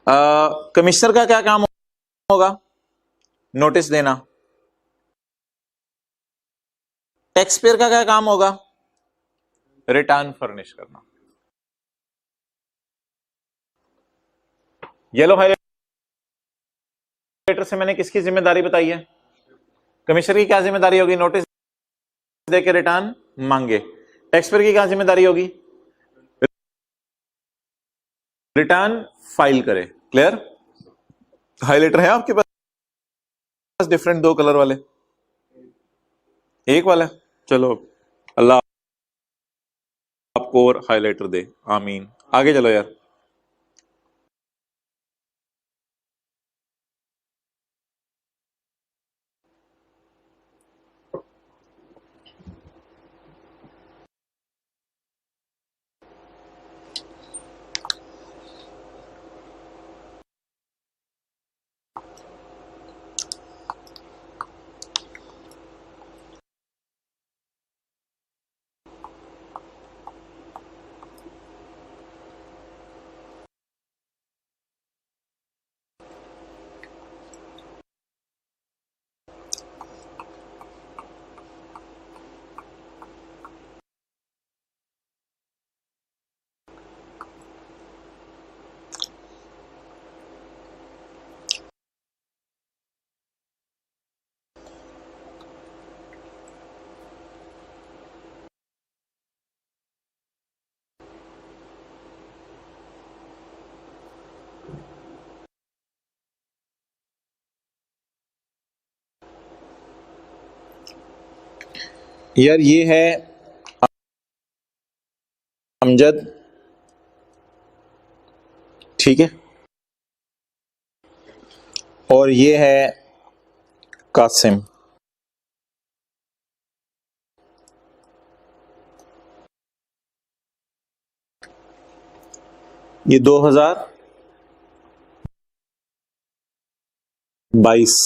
Commissioner का क्या काम होगा? नोटिस देना। टैक्स पेयर का क्या काम होगा? रिटर्न फर्निश करना। येलो हाइलाइटर से मैंने किसकी जिम्मेदारी बताई है? कमिश्नर की क्या जिम्मेदारी होगी? नोटिस देके रिटर्न मांगे। टैक्स पेयर की क्या जिम्मेदारी होगी? रिटर्न फाइल करे। क्लियर? हाइलाइटर है आपके पास डिफरेंट दो कलर वाले? एक वाला? चलो अल्लाह आपको और हाइलाइटर दे, आमीन। आगे चलो यार। यार ये है अमजद, ठीक है, और ये है कासिम। ये 2022।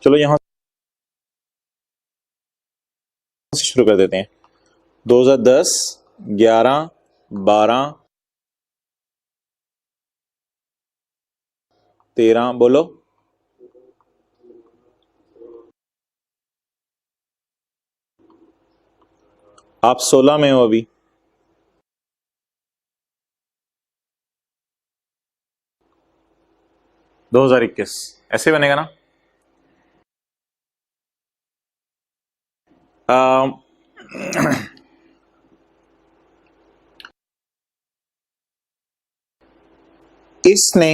चलो यहां से शुरू कर देते हैं। 2010, 11, 12, 13, बोलो। आप 16 में हो अभी। दो 2021 ऐसे बनेगा ना? इसने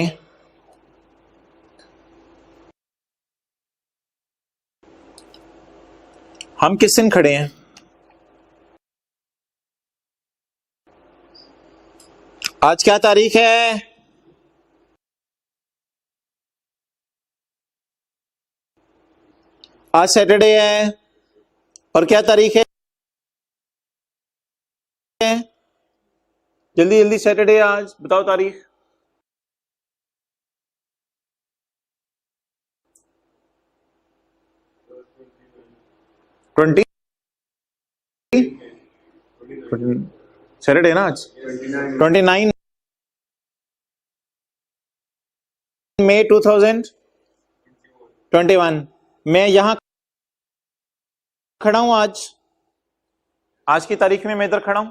हम किस दिन खड़े हैं? आज क्या तारीख है? आज सैटरडे है। और क्या तारीख है? जल्दी जल्दी, सैटरडे है आज, बताओ तारीख। 20 सैटरडे ना आज? 29 मई 2021। मैं यहां खड़ा हूं आज की तारीख में मैं इधर खड़ा हूं,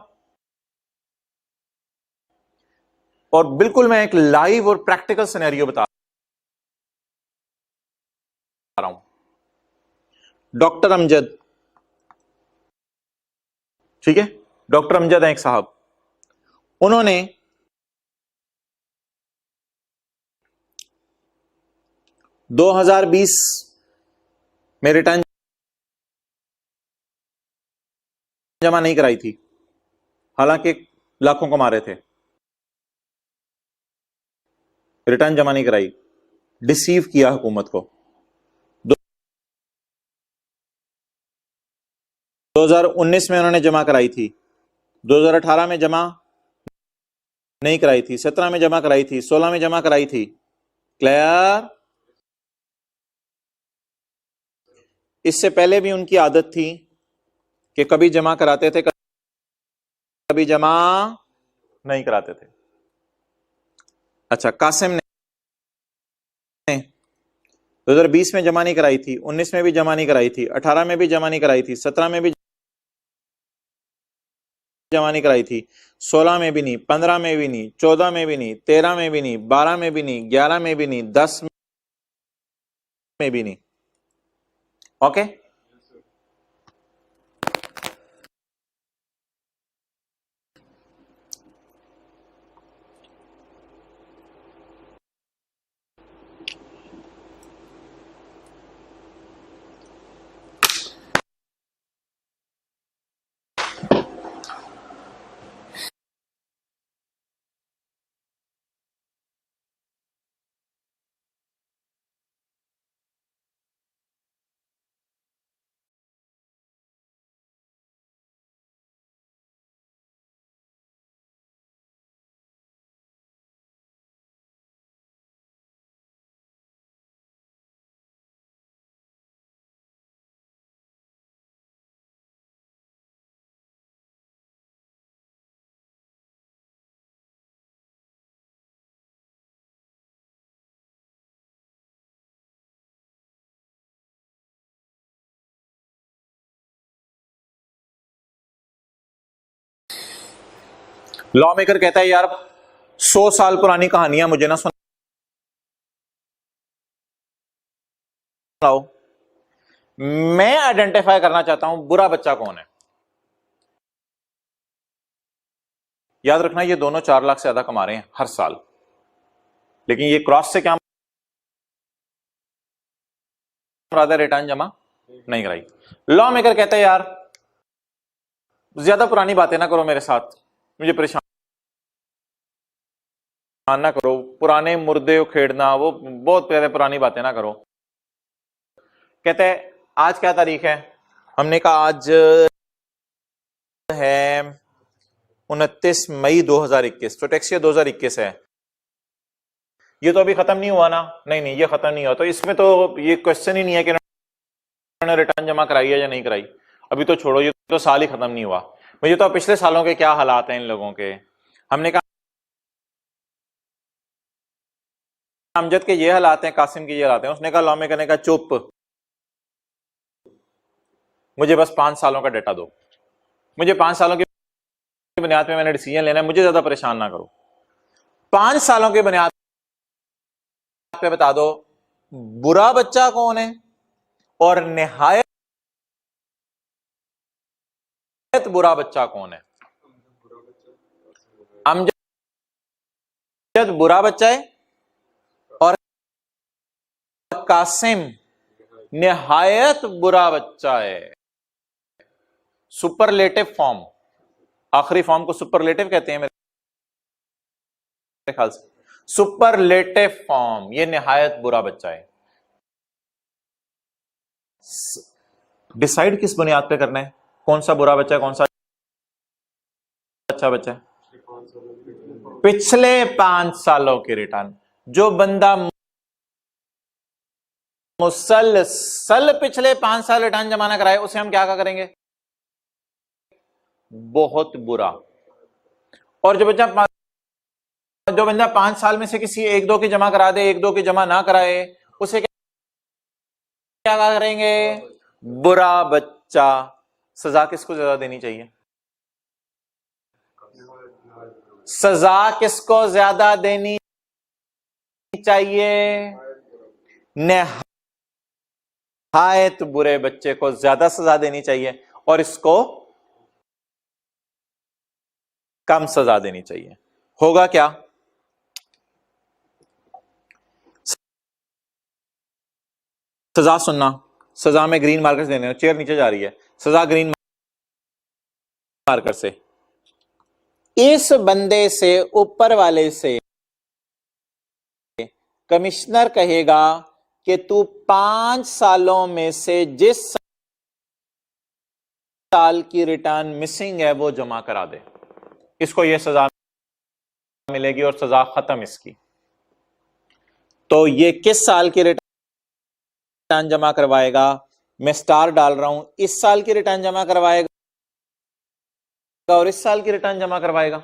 और बिल्कुल मैं एक लाइव और प्रैक्टिकल सिनेरियो बता रहा हूं। डॉक्टर अमजद, ठीक है, डॉक्टर अमजद है एक साहब, उन्होंने दो 2020 में रिटर्न जमा नहीं कराई थी, हालांकि लाखों कमा रहे थे। रिटर्न जमा नहीं कराई, डिसीव किया हुकूमत को। 2019 में उन्होंने जमा कराई थी, 2018 में जमा नहीं कराई थी, 17 में जमा कराई थी, 16 में जमा कराई थी। क्लियर? इससे पहले भी उनकी आदत थी कि कभी जमा कराते थे, कभी जमा नहीं कराते थे। अच्छा, कासिम ने 2020 में जमा नहीं कराई थी, 19 में भी जमा नहीं कराई थी, 18 में भी जमा नहीं कराई थी, 17 में भी जमा नहीं कराई थी, 16 में भी नहीं, 15 में भी नहीं, 14 में भी नहीं, 13 में भी नहीं, 12 में भी नहीं, 11 में भी नहीं, 10 में भी नहीं। ओके, लॉ मेकर कहता है यार 100 साल पुरानी कहानियां मुझे ना सुनाओ, मैं आइडेंटिफाई करना चाहता हूं बुरा बच्चा कौन है। याद रखना ये दोनों 4 लाख से ज्यादा कमा रहे हैं हर साल, लेकिन ये क्रॉस से क्या रिटर्न जमा नहीं कराई। लॉ मेकर कहता है यार ज्यादा पुरानी बातें ना करो मेरे साथ, मुझे परेशान ना करो, पुराने मुर्दे उखेड़ना वो बहुत प्यारे पुरानी बातें ना करो। कहते हैं आज क्या तारीख है, हमने कहा आज है 29 मई 2021, तो टैक्स ईयर 2021 है। ये तो अभी खत्म नहीं हुआ ना, नहीं नहीं ये खत्म नहीं हुआ, तो इसमें तो ये क्वेश्चन ही नहीं है कि उन्होंने रिटर्न जमा कराई है या नहीं कराई, अभी तो छोड़ो, ये तो साल ही खत्म नहीं हुआ। मुझे तो पिछले सालों के क्या हालात हैं इन लोगों के। हमने कहा अमजद के ये हालात हैं, कासिम के ये हालात हैं। उसने कहा लॉ में करने का चुप, मुझे बस 5 सालों का डेटा दो, मुझे 5 सालों की बुनियाद पे मैंने डिसीजन लेना है, मुझे ज्यादा परेशान ना करो। 5 सालों की बुनियाद पे बता दो बुरा बच्चा कौन है और निहायत बुरा बच्चा कौन है। अमजद बुरा बच्चा है और कासिम निहायत बुरा बच्चा है। सुपरलेटिव फॉर्म, आखिरी फॉर्म को सुपरलेटिव कहते हैं मेरे ख्याल से, सुपरलेटिव फॉर्म, ये निहायत बुरा बच्चा है। डिसाइड किस बुनियाद पे करना है, कौन सा बुरा बच्चा है कौन सा अच्छा बच्चा है। पिछले 5 सालों की रिटर्न, जो बंदा मुसलसल पिछले 5 साल रिटर्न जमा ना कराए उसे हम क्या करेंगे, बहुत बुरा। और जो बंदा 5 साल में से किसी 1-2 की जमा करा दे, 1-2 की जमा ना कराए, उसे क्या करेंगे, बुरा बच्चा। सजा किसको ज्यादा देनी चाहिए, सजा किसको ज्यादा देनी चाहिए, निहायत बुरे बच्चे को ज्यादा सजा देनी चाहिए और इसको कम सजा देनी चाहिए। होगा क्या, सजा सुनना, सजा में ग्रीन मार्कर से देने, चेयर नीचे जा रही है, सजा ग्रीन मार्कर से, इस बंदे से ऊपर वाले से कमिश्नर कहेगा कि तू 5 सालों में से जिस साल की रिटर्न मिसिंग है वो जमा करा दे, इसको ये सजा मिलेगी और सजा खत्म इसकी। तो ये किस साल की रिटर्न जमा करवाएगा, मैं स्टार डाल रहा हूं, इस साल की रिटर्न जमा करवाएगा और इस साल की रिटर्न जमा करवाएगा।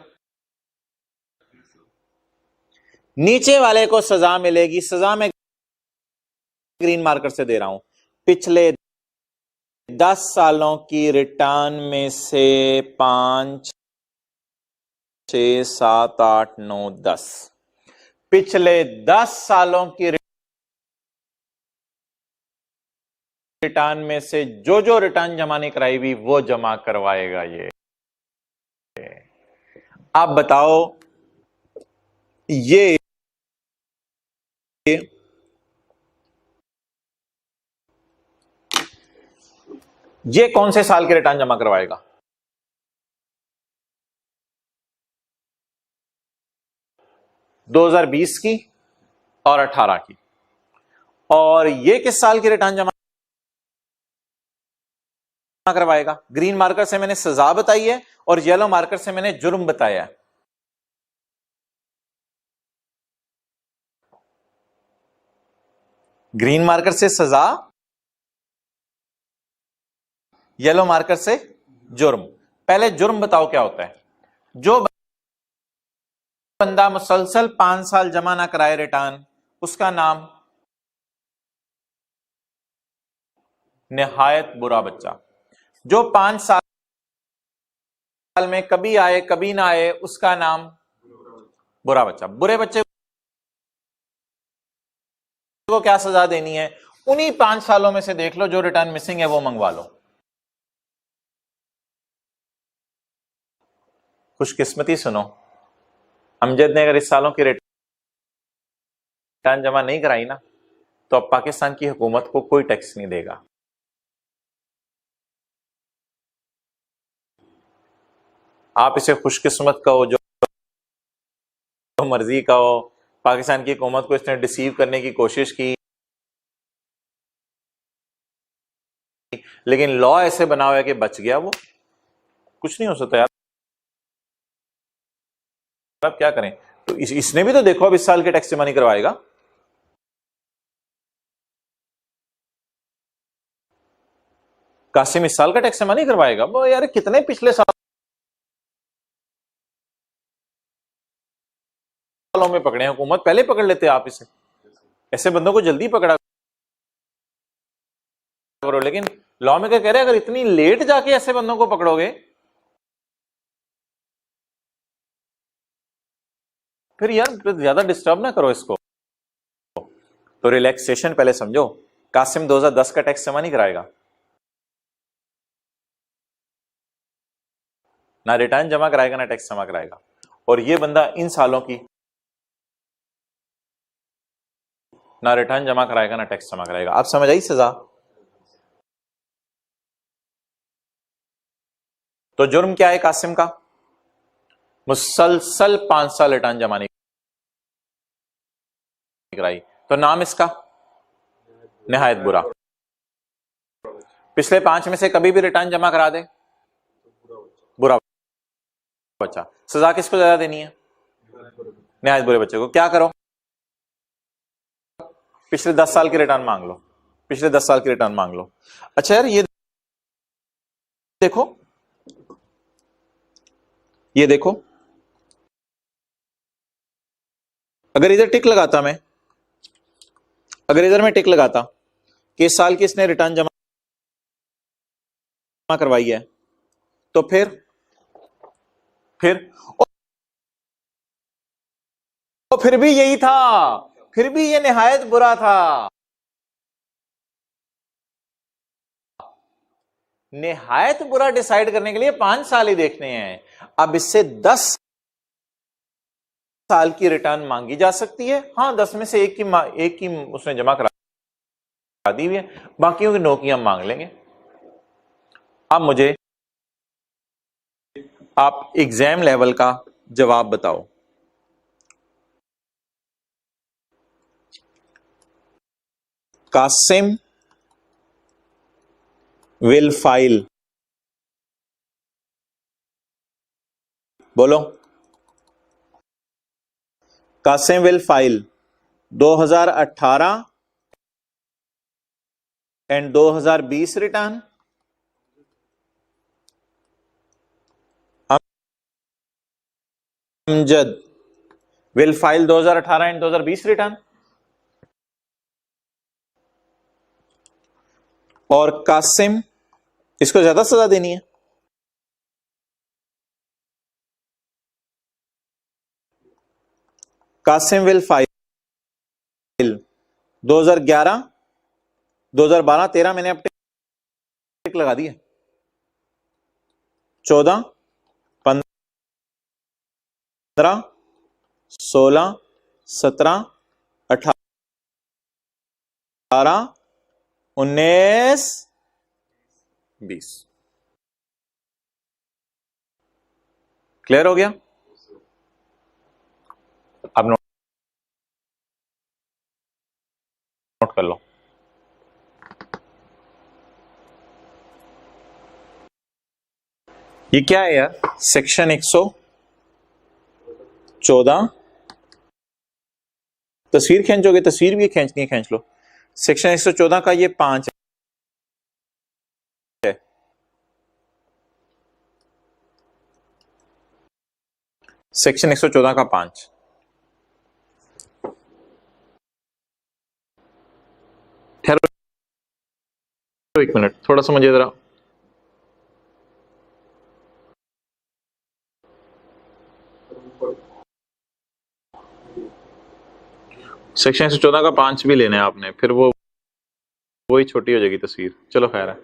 नीचे वाले को सजा मिलेगी, सजा में ग्रीन मार्कर से दे रहा हूं, पिछले 10 सालों की रिटर्न में से 5, 6, 7, 8, 9, 10, पिछले 10 सालों की रिटर्न में से जो जो रिटर्न जमा नहीं कराई हुई वो जमा करवाएगा। ये आप बताओ, ये कौन से साल के रिटर्न जमा करवाएगा? 2020 की और 18 की। और ये किस साल की रिटर्न जमा करवाएगा? ग्रीन मार्कर से मैंने सजा बताई है और येलो मार्कर से मैंने जुर्म बताया है। ग्रीन मार्कर से सजा, येलो मार्कर से जुर्म। पहले जुर्म बताओ क्या होता है। जो बंदा मुसलसल 5 साल जमा ना कराए रिटर्न, उसका नाम निहायत बुरा बच्चा। जो 5 साल में कभी आए कभी ना आए, उसका नाम बुरा बच्चा। बुरे बच्चे को क्या सजा देनी है? उन्हीं 5 सालों में से देख लो जो रिटर्न मिसिंग है वो मंगवा लो। खुशकिस्मती सुनो, अमजद ने अगर इस सालों की रिटर्न जमा नहीं कराई ना, तो अब पाकिस्तान की हुकूमत को कोई टैक्स नहीं देगा। आप इसे खुशकिस्मत कहो, जो मर्जी कहो, पाकिस्तान की हुकूमत को इसने डिसीव करने की कोशिश की, लेकिन लॉ ऐसे बना हुआ है कि बच गया वो। कुछ नहीं हो सकता यार, अब क्या करें। तो इसने भी तो देखो, अब इस साल के टैक्स जमा नहीं करवाएगा। कासिम इस साल का टैक्स जमा नहीं करवाएगा वो। यार कितने पिछले सालों में पकड़े हैं, हुकूमत पहले पकड़ लेते आप इसे। ऐसे बंदों को जल्दी पकड़ा करो। लेकिन लॉ में क्या कह रहे हैं, अगर इतनी लेट जाके ऐसे बंदों को पकड़ोगे, फिर यार ज्यादा डिस्टर्ब ना करो इसको। तो रिलैक्सेशन पहले समझो। कासिम 2010 का टैक्स जमा नहीं कराएगा, ना रिटर्न जमा कराएगा ना टैक्स जमा कराएगा। और ये बंदा इन सालों की ना रिटर्न जमा कराएगा ना टैक्स जमा कराएगा। आप समझ आई सजा? तो जुर्म क्या है कासिम का? मुसलसल 5 साल रिटर्न जमा नहीं कराई, तो नाम इसका निहायत बुरा। पिछले 5 में से कभी भी रिटर्न जमा करा दे, बुरा बच्चा। सजा किसको ज्यादा देनी है? निहायत बुरे बच्चे को। क्या करो, पिछले 10 साल की रिटर्न मांग लो, पिछले 10 साल की रिटर्न मांग लो। अच्छा यार, ये देखो, ये देखो, अगर इधर टिक लगाता मैं, अगर इधर मैं टिक लगाता कि इस साल की इसने रिटर्न जमा करवाई है, तो फिर फिर भी यही था, फिर भी ये निहायत बुरा था। निहायत बुरा डिसाइड करने के लिए 5 साल ही देखने हैं। अब इससे 10 साल की रिटर्न मांगी जा सकती है। हाँ, 10 में से एक की उसने जमा करा दी हुई है, बाकियों की नौकरियां मांग लेंगे। अब मुझे आप एग्जाम लेवल का जवाब बताओ। कासिम विल फाइल, बोलो, Kasim will file 2018 and 2020 return. Amjad will file 2018 and 2020 return. और कासिम, इसको ज्यादा सजा देनी है। कासिम विल फाइल 2011, 2012, 13 मैंने अब टिक लगा दी है, 14, 15, 16, 17, 18, 19, 20। क्लियर हो गया? अब नोट कर लो। ये क्या है यार? सेक्शन 114, तस्वीर खींचोगे, तस्वीर भी खींचनी है, खींच लो। सेक्शन 114 का ये 5 है। सेक्शन 114 का 5। ठहरो एक मिनट, थोड़ा सा मुझे जरा सेक्शन 114 का 5 भी लेना है आपने, फिर वही छोटी हो जाएगी तस्वीर। चलो खैर है।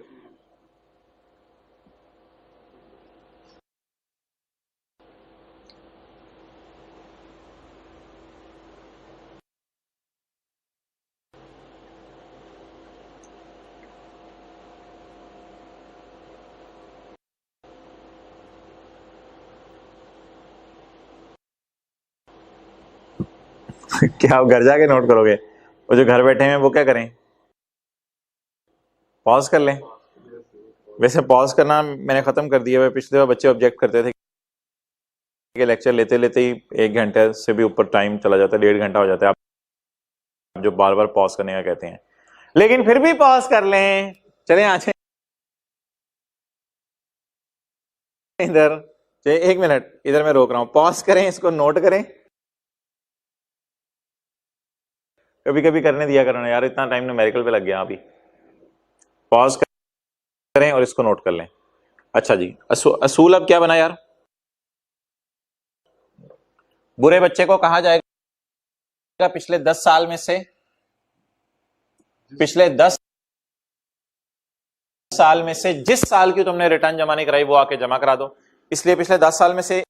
क्या आप घर जाके नोट करोगे? वो जो घर बैठे हैं वो क्या करें? पॉज कर लें। वैसे पॉज करना मैंने खत्म कर दिया है। पिछले बार बच्चे ऑब्जेक्ट करते थे कि लेक्चर लेते लेते ही 1 घंटे से भी ऊपर टाइम चला जाता है, 1.5 घंटा हो जाता है। आप जो बार बार पॉज करने का कहते हैं, लेकिन फिर भी पॉज कर लें। चले आज इधर, 1 मिनट इधर मैं रोक रहा हूं, पॉज करें, इसको नोट करें। कभी कभी करने दिया करना यार, इतना टाइम न्यूमेरिकल पे लग गया अभी। पॉज करें और इसको नोट कर लें। अच्छा जी, असूल अब क्या बना यार? बुरे बच्चे को कहा जाएगा पिछले 10 साल में से, पिछले 10 साल में से जिस साल की तुमने रिटर्न जमा नहीं कराई वो आके जमा करा दो। इसलिए पिछले 10 साल में से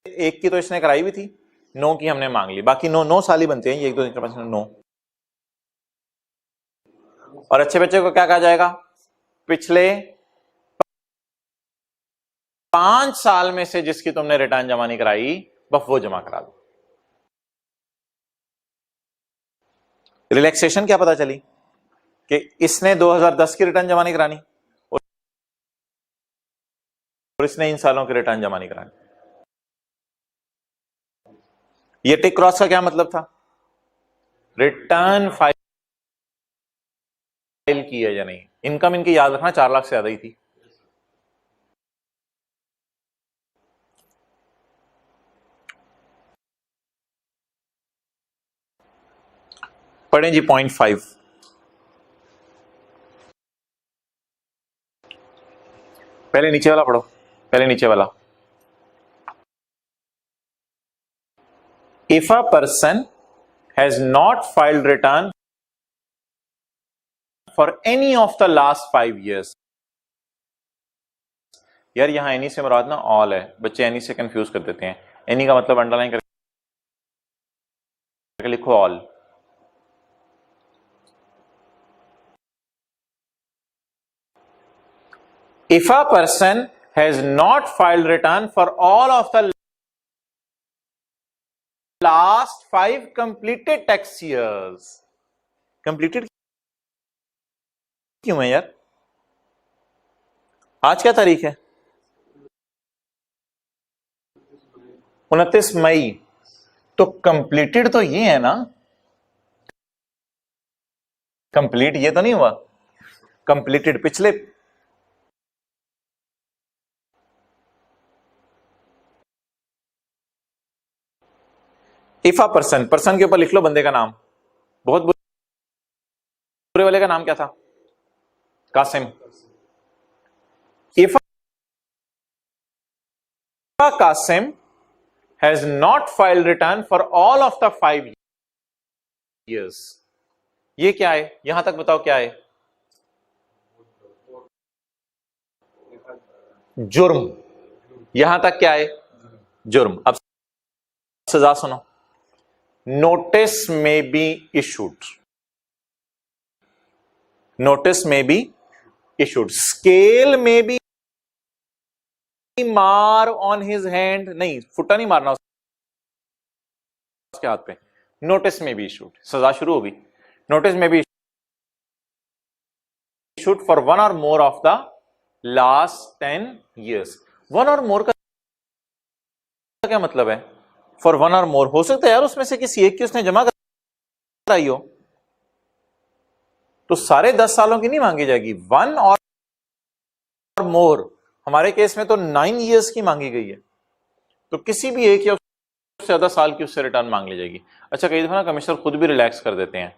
एक की तो इसने कराई भी थी, 9 की हमने मांग ली, बाकी 9 साल ही बनते हैं, 1 2 3 4 5 9। और अच्छे बच्चे को क्या कहा जाएगा? पिछले 5 साल में से जिसकी तुमने रिटर्न जमा नहीं कराई बस वो जमा करा दो। रिलैक्सेशन क्या पता चली कि इसने 2010 की रिटर्न जमा नहीं करानी और इसने इन सालों की रिटर्न जमा नहीं करानी। ये टिक क्रॉस का क्या मतलब था? रिटर्न फाइल की है या नहीं। इनकम इनकी याद रखना 4 लाख से ज्यादा ही थी। पढ़ें जी पॉइंट 5। पहले नीचे वाला पढ़ो, पहले नीचे वाला। If a person has not filed return for any of the last 5 years। यार यहां एनी से मुराद ना ऑल है, बच्चे एनी से कंफ्यूज कर देते हैं। एनी का मतलब अंडरलाइन करके लिखो all. If a person has not filed return for all of the last 5 completed tax years, completed क्यों है यार? आज क्या तारीख है? 29 मई। तो कंप्लीटेड तो ये है ना, कंप्लीट ये तो नहीं हुआ। कंप्लीटेड पिछले इफ अ पर्सन, पर्सन के ऊपर लिख लो बंदे का नाम, बहुत बुरे वाले का नाम क्या था? Kasim. If a Qasim has not filed return for all of the 5 years, ये क्या है? यहां तक बताओ क्या है? जुर्म। यहां तक क्या है? जुर्म। अब सजा सुनो। नोटिस में बी इशूड, नोटिस में बी इशूड, स्केल में बी मार ऑन हिज हैंड, नहीं फुटा नहीं मारना उसके हाथ पे, नोटिस में बी इशूड, सजा शुरू होगी। नोटिस में be issued for 1 or more of the last 10 years। 1 or more का क्या मतलब है? फॉर 1 or more हो सकता है यार उसमें से किसी एक की उसने जमा कराई हो, तो सारे 10 सालों की नहीं मांगी जाएगी, 1 or more। हमारे केस में तो 9 years की मांगी गई है, तो किसी भी एक या उससे ज्यादा साल की उससे रिटर्न मांग ली जाएगी। अच्छा, कई दफा ना कमिश्नर खुद भी रिलैक्स कर देते हैं,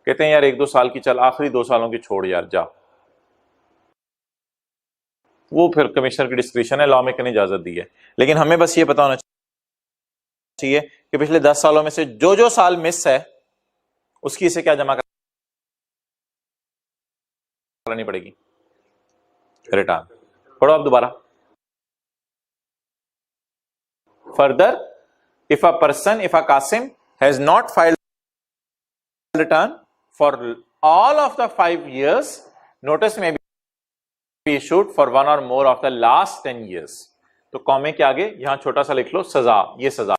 कहते हैं यार 1-2 साल की चल, आखिरी 2 सालों की छोड़ यार जा। वो फिर कमिश्नर की डिस्क्रिप्शन है, लॉ में करने इजाजत दी है। लेकिन हमें बस ये पता होना चाहिए कि पिछले 10 सालों में से जो जो साल मिस है उसकी इसे क्या जमा करनी पड़ेगी? रिटर्न। पढ़ो आप दोबारा। Further, if a person, if a Qasim has not filed return for all of the 5 years, notice में be issued for 1 or more of the last 10 years। तो कॉमे के आगे यहां छोटा सा लिख लो सजा, ये सजा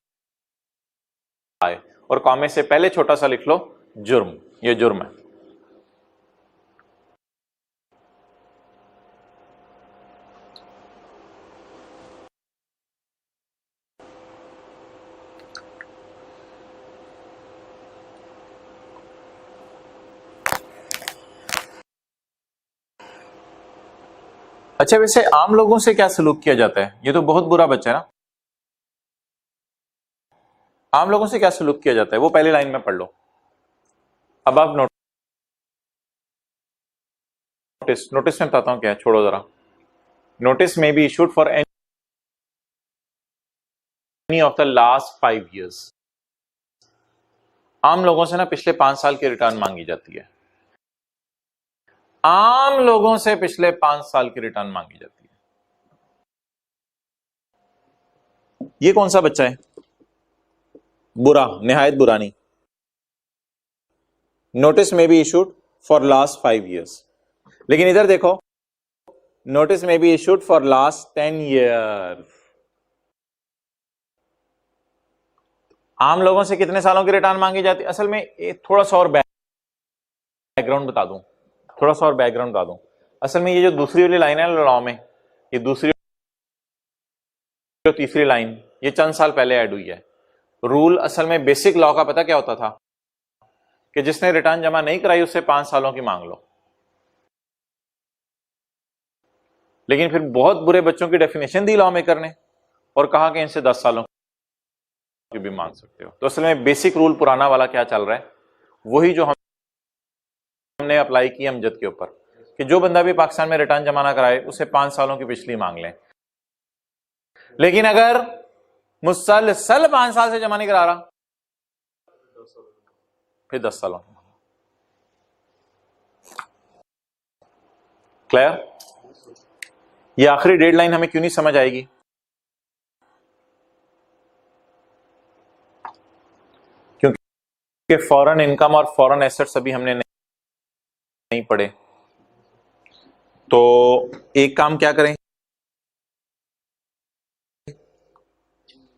है, और कॉमे से पहले छोटा सा लिख लो जुर्म, ये जुर्म है। अच्छा, वैसे आम लोगों से क्या सलूक किया जाता है? ये तो बहुत बुरा बच्चा है ना। आम लोगों से क्या सलूक किया जाता है वो पहली लाइन में पढ़ लो। अब आप नोटिस, नोटिस में बताता हूं क्या है, छोड़ो जरा। नोटिस में be issued for any of the last 5 years। आम लोगों से ना पिछले 5 साल की रिटर्न मांगी जाती है, आम लोगों से पिछले 5 साल की रिटर्न मांगी जाती है। ये कौन सा बच्चा है? बुरा, निहायत बुरा नहीं। नोटिस में be issued for last 5 years, लेकिन इधर देखो, नोटिस में be issued for last 10 years। आम लोगों से कितने सालों की रिटर्न मांगी जाती है? असल में थोड़ा सा और बैकग्राउंड बता दूं, थोड़ा सा और बैकग्राउंड बता दूं। असल में ये जो दूसरी वाली लाइन है लॉ में, ये दूसरी जो तीसरी लाइन, ये चंद साल पहले ऐड हुई है। रूल असल में बेसिक लॉ का पता क्या होता था कि जिसने रिटर्न जमा नहीं कराई उससे 5 सालों की मांग लो, लेकिन फिर बहुत बुरे बच्चों की डेफिनेशन दी लॉ मेकर ने और कहा कि इनसे 10 सालों की भी मांग सकते हो। तो असल में बेसिक रूल पुराना वाला क्या चल रहा है, वही जो हमने अप्लाई की अमजद के ऊपर, कि जो बंदा भी पाकिस्तान में रिटर्न जमा ना कराए उसे 5 सालों की पिछली मांग लें। लेकिन अगर मुसलसल 5 साल से जमा नहीं करा रहा फिर 10 सालों। क्लियर? ये आखिरी डेडलाइन हमें क्यों नहीं समझ आएगी? क्योंकि फॉरेन इनकम और फॉरेन एसेट्स अभी हमने नहीं पढ़े। तो एक काम क्या करें,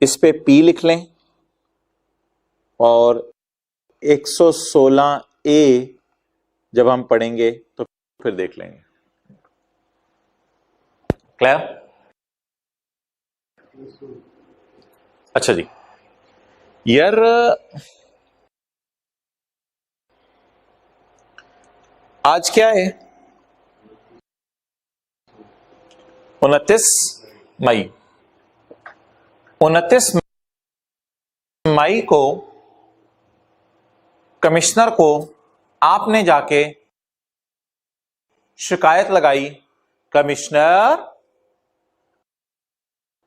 इस पे पी लिख लें और 116A जब हम पढ़ेंगे तो फिर देख लेंगे। क्लियर? अच्छा जी, यार आज क्या है? 29 मई। 29 मई को कमिश्नर को आपने जाके शिकायत लगाई, कमिश्नर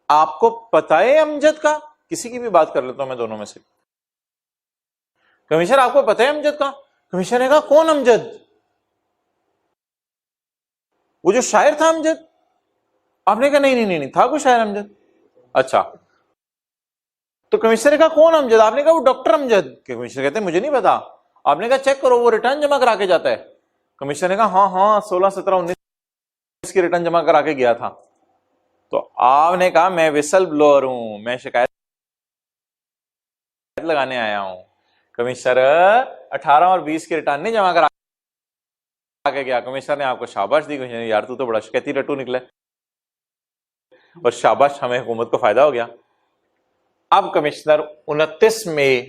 आपको पता है अमजद का, किसी की भी बात कर लेता हूं मैं दोनों में से, कमिश्नर आपको पता है अमजद का? कमिश्नर ने कहा कौन अमजद? वो जो शायर था अमजद? आपने कहा नहीं नहीं नहीं, नहीं था कोई शायर अमजद। अच्छा, तो कमिश्नर ने कहा कौन अमजद? आपने कहा वो डॉक्टर अमजद। कमिश्नर कहते हैं मुझे नहीं पता। आपने कहा चेक करो वो रिटर्न जमा करा के जाता है। कमिश्नर ने कहा हाँ हाँ 16, 17, 19 की रिटर्न जमा करा के गया था। तो आपने कहा मैं विसल ब्लोअर हूं, मैं शिकायत लगाने आया हूं। कमिश्नर 18 और 20 की रिटर्न नहीं जमा करा के गया। कमिश्नर ने आपको शाबाश दी, कमिश्नर यार तू तो बड़ा शिकायती रट्टू निकले, और शाबाश हमें हुकूमत को फायदा हो गया। अब कमिश्नर 29 मई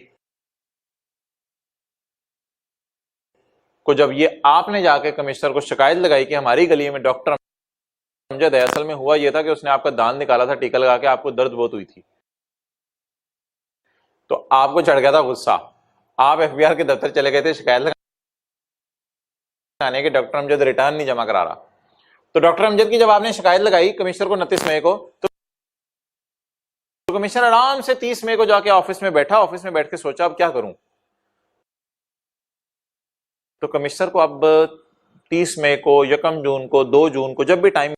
को जब ये आपने जाके कमिश्नर को शिकायत लगाई कि हमारी गली में डॉक्टर अमजद है, असल में हुआ यह था कि उसने आपका दांत निकाला था टीका लगा के, आपको दर्द बहुत हुई थी, तो आपको चढ़ गया था गुस्सा। आप एफबीआर के दफ्तर चले गए थे शिकायत लगाने के डॉक्टर अमजद रिटर्न नहीं जमा करा रहा। तो डॉक्टर अमजद की जब आपने शिकायत लगाई कमिश्नर को 29 मई को, तो कमिश्नर आराम से 30 मई को जाके ऑफिस में बैठा, ऑफिस में बैठ के सोचा अब क्या करूं। तो कमिश्नर को अब 30 मई को, 1 जून को, 2 जून को, जब भी टाइम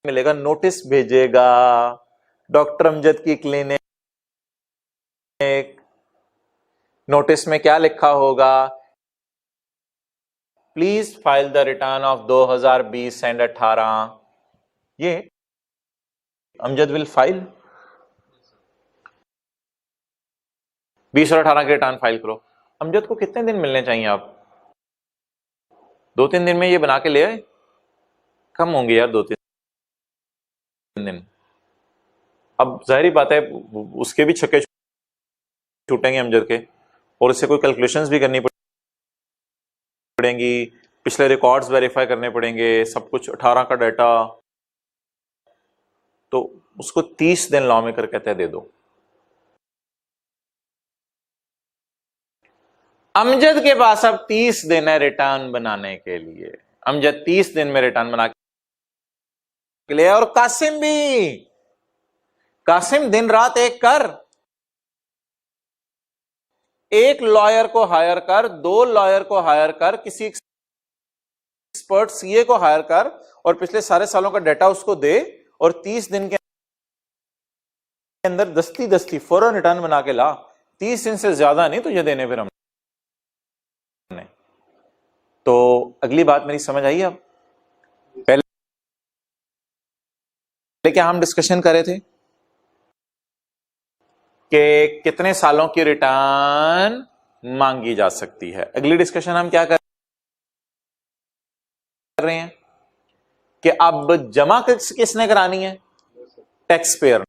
मिलेगा नोटिस भेजेगा डॉक्टर अमजद की क्लिनिक। नोटिस में क्या लिखा होगा? Please file the return of 2020 and 18। ये अमजद विल फाइल 20 और 18 के रिटर्न फाइल करो। अमजद को कितने दिन मिलने चाहिए? आप 2-3 दिन में ये बना के ले आए? कम होंगे यार 2-3 दिन। अब जाहिर बात है उसके भी छक्के छूटेंगे अमजद के, और इससे कोई कैलकुलेशंस भी करनी पड़ेंगी, पिछले रिकॉर्ड्स वेरीफाई करने पड़ेंगे, सब कुछ 18 का डाटा। तो उसको 30 दिन लॉ मेकर कहते हैं दे दो। अमजद के पास अब 30 दिन है रिटर्न बनाने के लिए। अमजद 30 दिन में रिटर्न बना के लिए, और कासिम भी, कासिम दिन रात एक कर, एक लॉयर को हायर कर, 2 लॉयर को हायर कर, किसी एक्सपर्ट सीए को हायर कर, और पिछले सारे सालों का डाटा उसको दे, और 30 दिन के अंदर दस्ती दस्ती फौरन रिटर्न बना के ला। 30 दिन से ज्यादा नहीं तुझे देने फिर हमने। तो अगली बात मेरी समझ आई? अब पहले क्या हम डिस्कशन कर रहे थे कि कितने सालों की रिटर्न मांगी जा सकती है। अगली डिस्कशन हम क्या कर रहे हैं कि अब जमा किसने करानी है? टैक्स पेयर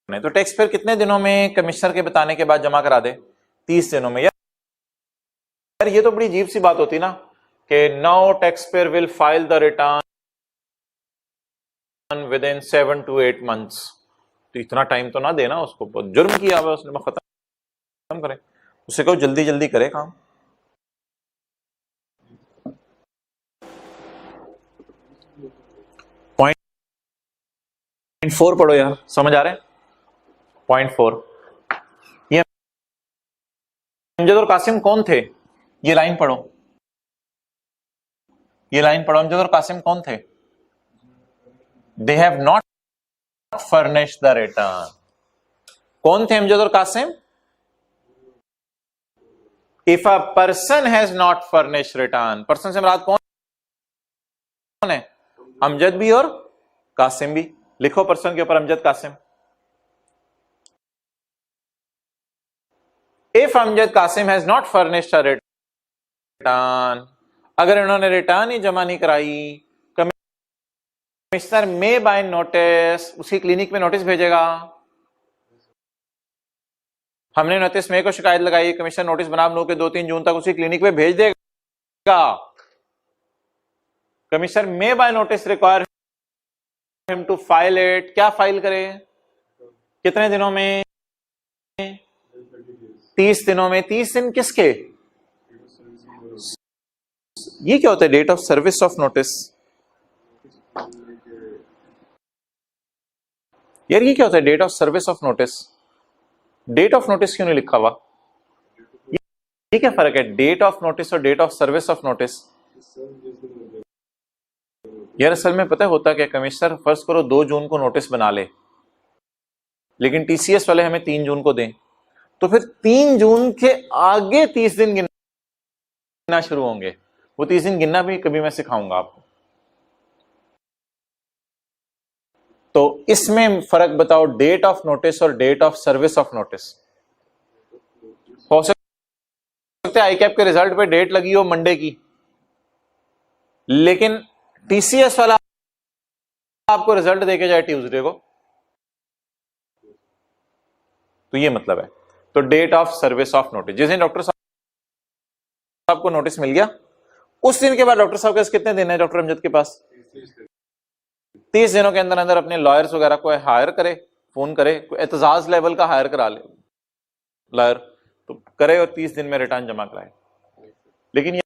ने। तो टैक्स पेयर कितने दिनों में कमिश्नर के बताने के बाद जमा करा दे? 30 दिनों में। यार ये तो बड़ी अजीब सी बात होती ना कि now tax payer will file the return with in 7 to 8 months। तो इतना टाइम तो ना देना उसको, जुर्म किया हुआ उसने, खत्म करे, उसे कहो जल्दी जल्दी करे काम। पॉइंट 4 पढ़ो यार, समझ आ रहा है? पॉइंट 4, ये अमजद और कासिम कौन थे? ये लाइन पढ़ो, ये लाइन पढ़ो। अमजद और कासिम कौन थे? They have not furnished the return. कौन थे अमजद और Kasim? If a person has not furnished return, person से मुराद कौन है? अमजद भी और कासिम भी। लिखो पर्सन के ऊपर Amjad Kasim. If Amjad Kasim has not furnished a return, अगर इन्होंने रिटर्न ही जमा नहीं कराई, कमिश्नर में बाय नोटिस उसकी क्लिनिक में नोटिस भेजेगा। हमने 29 मई को शिकायत लगाई, कमिश्नर नोटिस बना के 2-3 जून तक उसी क्लिनिक में भेज देगा। कमिश्नर में by notice require him to file it. क्या फाइल करे? कितने दिनों में? 30 दिनों में। 30 दिन किसके? ये क्या होता है date of service of notice? यार ये क्या होता है date of service of notice? Date of notice क्यों नहीं लिखा हुआ? ये क्या फर्क है डेट ऑफ नोटिस और date of service of notice? यार असल में पता है होता क्या, कमिश्नर फर्ज करो 2 जून को नोटिस बना ले, लेकिन टीसीएस वाले हमें 3 जून को दें, तो फिर 3 जून के आगे 30 दिन गिनना शुरू होंगे। वो 30 दिन गिनना भी कभी मैं सिखाऊंगा आपको। तो इसमें फर्क बताओ डेट ऑफ नोटिस और date of service of notice. हो सकता है आई कैप के रिजल्ट पे डेट लगी हो मंडे की, लेकिन टीसीएस वाला आपको रिजल्ट देके जाए ट्यूसडे को, तो ये मतलब है। तो date of service of notice, जिस दिन डॉक्टर साहब को नोटिस मिल गया उस दिन के बाद डॉक्टर साहब के पास कितने दिन है डॉक्टर अमजद के पास? 30 दिनों के अंदर अंदर अपने लॉयर्स वगैरह को हायर करे, फोन करे, कोई एतजाज लेवल का हायर करा ले लॉयर, तो करे और 30 दिन में रिटर्न जमा कराए। लेकिन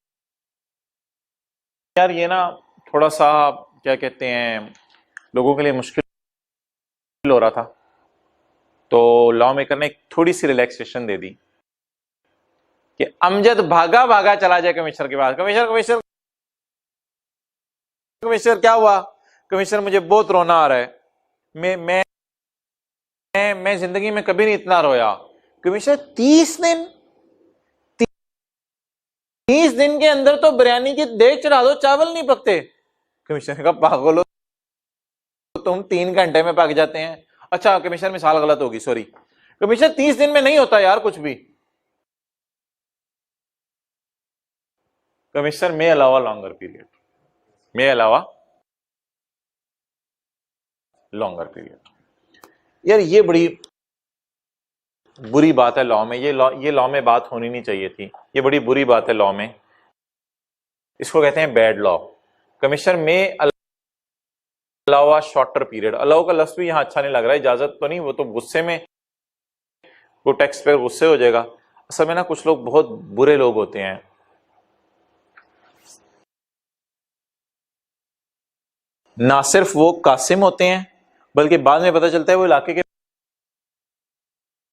यार ये ना थोड़ा सा क्या कहते हैं लोगों के लिए मुश्किल हो रहा था, तो लॉ मेकर ने थोड़ी सी रिलैक्सेशन दे दी कि अमजद भागा भागा चला जाए कमिश्नर के पास। कमिश्नर कमिश्नर कमिश्नर क्या हुआ? कमिश्नर मुझे बहुत रोना आ रहा है, मैं जिंदगी में कभी नहीं इतना रोया। कमिश्नर 30 दिन के अंदर तो बिरयानी की देग चढ़ा दो, चावल नहीं पकते। कमिश्नर का पागल हो तुम, 3 घंटे में पक जाते हैं। अच्छा कमिश्नर मिसाल गलत होगी, सॉरी। कमिश्नर 30 दिन में नहीं होता यार कुछ भी। कमिश्नर में अलावा लॉन्गर पीरियड, में अलावा लॉन्गर पीरियड। यार ये बड़ी बुरी बात है लॉ में, ये लॉ में बात होनी नहीं चाहिए थी, ये बड़ी बुरी बात है लॉ में। इसको कहते हैं बैड लॉ। कमिश्नर में अलावा शॉर्टर पीरियड, अलाउ का लफ्ज भी यहां अच्छा नहीं लग रहा है, इजाजत तो नहीं, वो तो गुस्से में वो टेक्स्ट पे गुस्से हो जाएगा। असल में ना कुछ लोग बहुत बुरे लोग होते हैं, ना सिर्फ वो कासिम होते हैं बल्कि बाद में पता चलता है वो इलाके के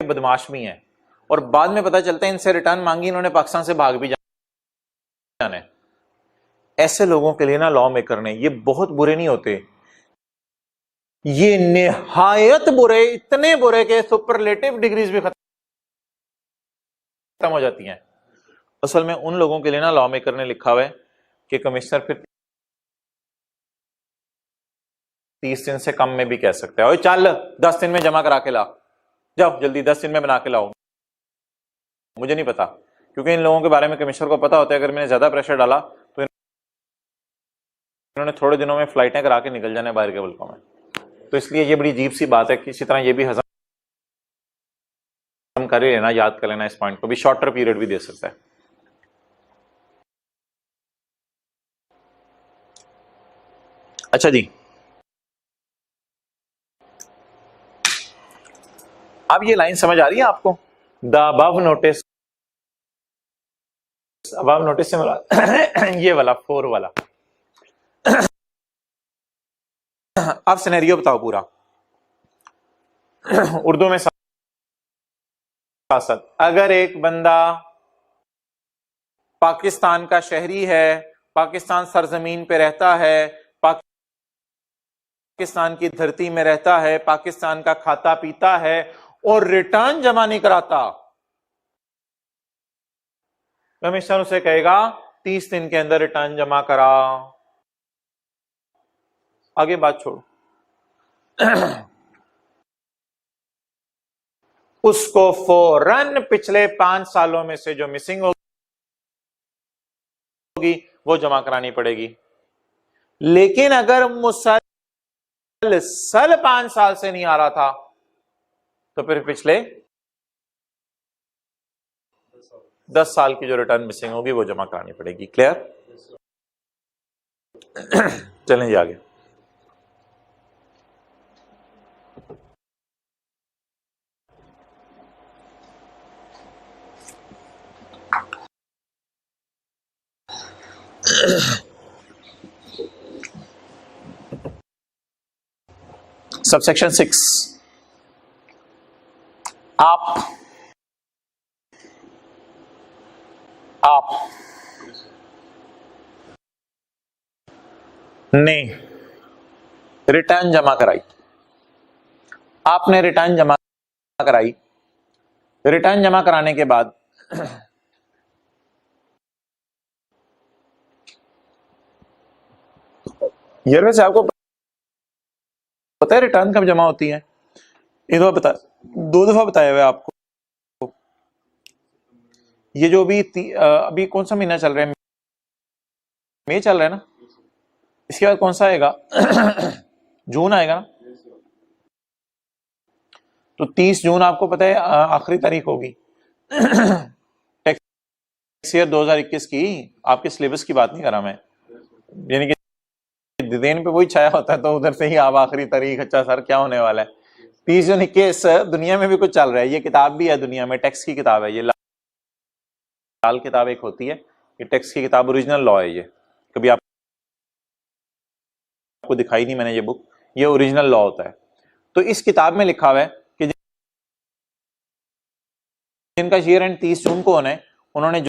बदमाश भी हैं, और बाद में पता चलता है इनसे रिटर्न मांगी इन्होंने पाकिस्तान से भाग भी जाना है। ऐसे लोगों के लिए ना लॉ मेकर ने, ये बहुत बुरे नहीं होते, ये निहायत बुरे, इतने बुरे के सुपरलेटिव डिग्रीज भी खत्म हो जाती हैं। असल में उन लोगों के लिए ना लॉ मेकर ने लिखा हुआ है कि कमिश्नर फिर 30 दिन से कम में भी कह सकता है, ओए चल 10 दिन में जमा करा के ला, जाओ जल्दी 10 दिन में बना के लाओ। मुझे नहीं पता, क्योंकि इन लोगों के बारे में कमिश्नर को पता होता है अगर मैंने ज्यादा प्रेशर डाला तो इन्होंने थोड़े दिनों में फ्लाइटें करा के निकल जाने बाहर के मुल्कों में। तो इसलिए ये बड़ी अजीब सी बात है कि इसी तरह ये भी हजम कर ही लेना, याद कर लेना इस पॉइंट को भी, शॉर्टर पीरियड भी दे सकता है। अच्छा जी, अब ये लाइन समझ आ रही है आपको? The above notice, above notice से ये वाला 4 वाला। अब सिनेरियो बताओ पूरा उर्दू में साथ साथ। अगर एक बंदा पाकिस्तान का शहरी है, पाकिस्तान सरजमीन पे रहता है, पाकिस्तान की धरती में रहता है, पाकिस्तान का खाता पीता है और रिटर्न जमा नहीं कराता, कमिश्नर उसे कहेगा 30 दिन के अंदर रिटर्न जमा करा। आगे बात छोड़ो। उसको फौरन पिछले 5 सालों में से जो मिसिंग होगी वो जमा करानी पड़ेगी। लेकिन अगर मुसलसल 5 साल से नहीं आ रहा था तो फिर पिछले 10 साल की जो रिटर्न मिसिंग होगी वो जमा करानी पड़ेगी। क्लियर? चलें जी आगे। सबसेक्शन 6, आप ने रिटर्न जमा कराई, आपने रिटर्न जमा कराई। रिटर्न जमा कराने के बाद ये वैसे आपको पता है रिटर्न कब जमा होती है? एक दो बता, 2 दफा बताया हुआ है आपको। ये जो अभी कौन सा महीना चल रहा है? मई चल रहा है ना। इसके बाद कौन सा आएगा? जून आएगा ना। तो 30 जून आपको पता है आखिरी तारीख होगी टैक्स ईयर 2021 की। आपके सिलेबस की बात नहीं कर रहा मैं, यानी कि दिन पे वही छाया होता है तो उधर से ही आप आखिरी तारीख, अच्छा सर क्या होने वाला है? 30 जून 21 दुनिया में भी कुछ चल रहा है। ये किताब भी है दुनिया में, टैक्स की किताब है। ये लाल किताब एक होती है, ये टैक्स की किताब, ओरिजिनल लॉ है। ये कभी आपको दिखाई नहीं मैंने ये बुक, ये ओरिजिनल लॉ होता है। तो इस किताब में लिखा हुआ है कि जिनका ईयर एंड 30 जून को होना है, उन्होंने